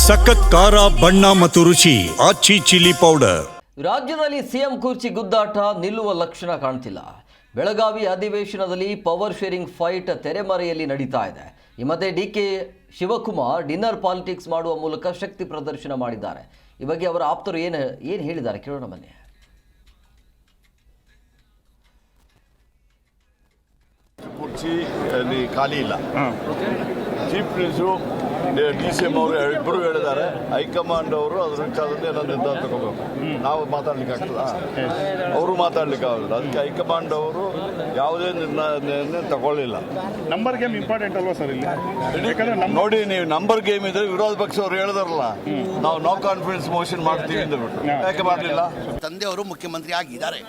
ಸಖತ್ ಖಾರ ಬಣ್ಣ ಮತ್ತು ರುಚಿ ಆಚಿ ಚಿಲ್ಲಿ ಪೌಡರ್. ರಾಜ್ಯದಲ್ಲಿ ಸಿಎಂ ಕುರ್ಚಿ ಗುದ್ದಾಟ ನಿಲ್ಲುವ ಲಕ್ಷಣ ಕಾಣ್ತಿಲ್ಲ. ಬೆಳಗಾವಿ ಅಧಿವೇಶನದಲ್ಲಿ ಪವರ್ ಶೇರಿಂಗ್ ಫೈಟ್ ತೆರೆಮರೆಯಲ್ಲಿ ನಡೀತಾ ಇದೆ. ಈ ಮಧ್ಯೆ ಡಿಕೆ ಶಿವಕುಮಾರ್ ಡಿನ್ನರ್ ಪಾಲಿಟಿಕ್ಸ್ ಮಾಡುವ ಮೂಲಕ ಶಕ್ತಿ ಪ್ರದರ್ಶನ ಮಾಡಿದ್ದಾರೆ. ಈ ಬಗ್ಗೆ ಅವರ ಆಪ್ತರು ಏನು ಹೇಳಿದ್ದಾರೆ ಕೇಳೋಣ ಬನ್ನಿ. ಕುರ್ಚಿ ಅಲ್ಲಿ ಖಾಲಿ ಇಲ್ಲ. ಚೀಫ್ ಮಿನಿಸ್ಟರು DCM ಅವರು ಇಬ್ಬರು ಹೇಳಿದ್ದಾರೆ. ಹೈಕಮಾಂಡ್ ಅವರು ಅದ್ರ ವಿಚಾರದಲ್ಲಿ ಎಲ್ಲ ನಿರ್ಧಾರ ತಗೋಬೇಕು. ನಾವು ಮಾತಾಡ್ಲಿಕ್ಕೆ ಆಗ್ತದ? ಅವರು ಮಾತಾಡ್ಲಿಕ್ಕೆ ಆಗಲ್ಲ. ಅದಕ್ಕೆ ಹೈಕಮಾಂಡ್ ಅವರು ಯಾವುದೇ ನಿರ್ಣಯ ತಗೊಳ್ಳಿಲ್ಲ. ನಂಬರ್ ಗೇಮ್ ಇಂಪಾರ್ಟೆಂಟ್ ಅಲ್ವಾ ಸರ್ ಇಲ್ಲಿ? ನೋಡಿ, ನೀವು ನಂಬರ್ ಗೇಮ್ ಇದ್ರೆ ವಿರೋಧ ಪಕ್ಷ ಅವರು ಹೇಳಿದಾರಲ್ಲ, ನಾವು ನೋ ಕಾನ್ಫಿಡೆನ್ಸ್ ಮೋಷನ್ ಮಾಡ್ತೀವಿ ಅಂತ ಬಿಟ್ಟು ಯಾಕೆ ಮಾಡಲಿಲ್ಲ? ತಂದೆಯವರು ಮುಖ್ಯಮಂತ್ರಿ ಆಗಿದ್ದಾರೆ.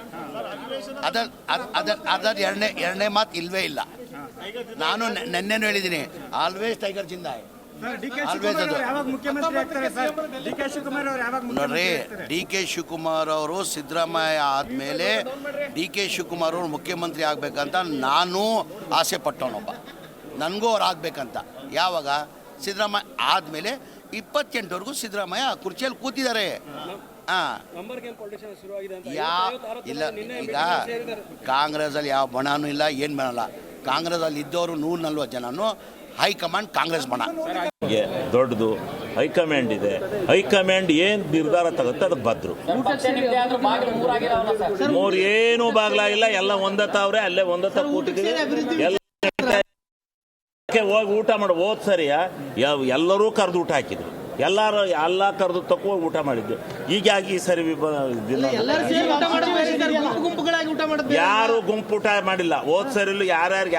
ಅದರ ಎರಡನೇ ಮಾತು ಇಲ್ವೇ ಇಲ್ಲ. ನಾನು ನೆನ್ನೆನೂ ಹೇಳಿದ್ದೀನಿ, ಆಲ್ವೇಸ್ ಟೈಗರ್ ಜಿಂದಾಯ್. ನೋಡ್ರಿ, DK ಶಿವಕುಮಾರ್ ಅವರು ಸಿದ್ದರಾಮಯ್ಯ ಆದಮೇಲೆ DK ಶಿವಕುಮಾರ್ ಅವರು ಮುಖ್ಯಮಂತ್ರಿ ಆಗ್ಬೇಕಂತ ನಾನು ಆಸೆ ಪಟ್ಟವನೊಬ್ಬ. ನನಗೂ ಅವ್ರು ಆಗ್ಬೇಕಂತ. ಯಾವಾಗ? ಸಿದ್ದರಾಮಯ್ಯ ಆದಮೇಲೆ 28ವರೆಗೂ ಸಿದ್ದರಾಮಯ್ಯ ಕುರ್ಚಿಯಲ್ಲಿ ಕೂತಿದ್ದಾರೆ. ಇಲ್ಲ, ಈಗ ಕಾಂಗ್ರೆಸ್ಸಲ್ಲಿ ಯಾವ ಬಣನೂ ಇಲ್ಲ, ಏನು ಬಣಲ್ಲ. ಕಾಂಗ್ರೆಸ್ಸಲ್ಲಿ ಇದ್ದವರು 140 ಜನನು ಹೈಕಮಾಂಡ್ ಕಾಂಗ್ರೆಸ್ ಬಣ. ದೊಡ್ಡದು ಹೈಕಮಾಂಡ್ ಇದೆ. ಹೈಕಮಾಂಡ್ ಏನು ನಿರ್ಧಾರ ತಗುತ್ತೆ ಅದಕ್ಕೆ ಭದ್ರು. ಮೂರು ಏನೂ ಬಾಗ್ಲಾಗಿಲ್ಲ, ಎಲ್ಲ ಒಂದತ್ತವ್ರೆ, ಅಲ್ಲೇ ಒಂದತ್ತ ಕೂತಿದ್ದೀವಿ. ಎಲ್ಲ ಹೋಗಿ ಊಟ ಮಾಡಿ ಹೋದ್ ಸರಿಯಾ ಎಲ್ಲರೂ ಕರೆದು ಊಟ ಹಾಕಿದ್ರು. ಎಲ್ಲ ಕರೆದು ತಕ್ಕೋ ಊಟ ಮಾಡಿದ್ದು. ಹೀಗಾಗಿ ಈ ಸರಿ ಯಾರು ಗುಂಪು ಊಟ ಮಾಡಿಲ್ಲ. ಹೋದ್ ಸರಿ ಯಾರ್ಯಾರು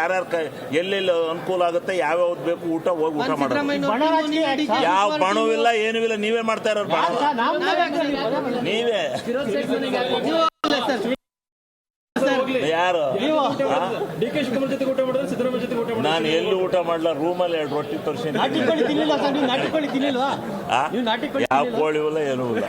ಎಲ್ಲೆಲ್ಲಿ ಅನುಕೂಲ ಆಗುತ್ತೆ, ಯಾವ್ಯಾವ್ದು ಬೇಕು ಊಟ ಹೋಗಿ ಊಟ ಮಾಡೋದು. ಯಾವ ಬಣವೂ ಇಲ್ಲ, ಏನೂ ಇಲ್ಲ. ನೀವೇ ಮಾಡ್ತಾ ಇರೋರು ಬಣ, ನೀವೇ. ಯಾರು? ನಾನು ಎಲ್ಲಿ ಊಟ ಮಾಡಲ್ಲ, ರೂಮಲ್ಲಿ 2 ರೊಟ್ಟಿ ತೋರಿಸಿ. ಯಾವ ಕೋಳಿ ಇಲ್ಲ, ಏನೂ ಇಲ್ಲ.